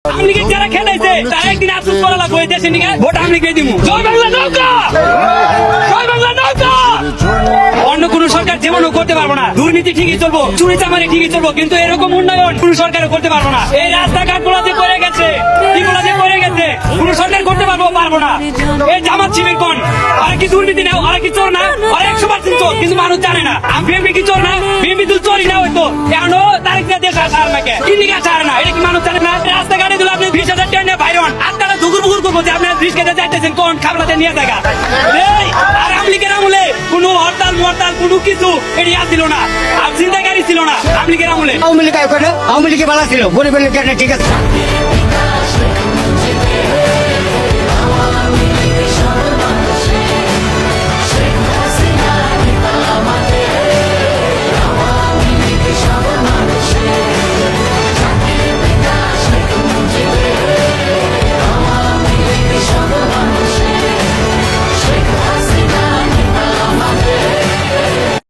আমলিকে যারা খেলাইছে তারা একদিন আফসোস করা লাগবে এই দেশে নিয়ে ভোট আমলিকে দিব। জয় বাংলা নৌকা, জয় বাংলা নৌকা। অন্য কোন সরকার জীবনও করতে পারবো না। দুর্নীতি ঠিকই চলবো, চুরি চামারি ঠিকই চলবো, কিন্তু এরকম উন্নয়ন কোন সরকারও করতে পারবো না। এই রাস্তাঘাট গুলোতে পড়ে গেছে, এগুলোতে পড়ে গেছে, কোন সরকার করতে পারবো না। এই জামাত শিবির কোন, ওরা কি দুর্নীতি না, ওরা কি চোর না, ওরা 100% চোর, কিন্তু মানুষ জানে না। বিএনপি কি চোর না, বিএনপি তো চোরই না হইতো, এখনো তারিখ দেশ আসার নাকি কি দিকে আসার না, এটা কি মানুষ জানে না। রাস্তাঘাটে দিলে আপনি 20,000 টাকা নিয়ে বাইরন, আপনারা দুগুর বুগুর করবো যে আপনার ব্রিজ কেটে যাইতেছেন কোন খাবলাতে নিয়ে থাকা। আর আমলিগের আমলে কোন হরতাল মরতাল কোনো কিছু এরিয়া ছিল না, আর চিন্তাকারী ছিল না আমলিগের আমলে। আওয়ামী লীগ আওয়ামী লীগে ভালো ছিল, গরিবের লীগ ঠিক আছে।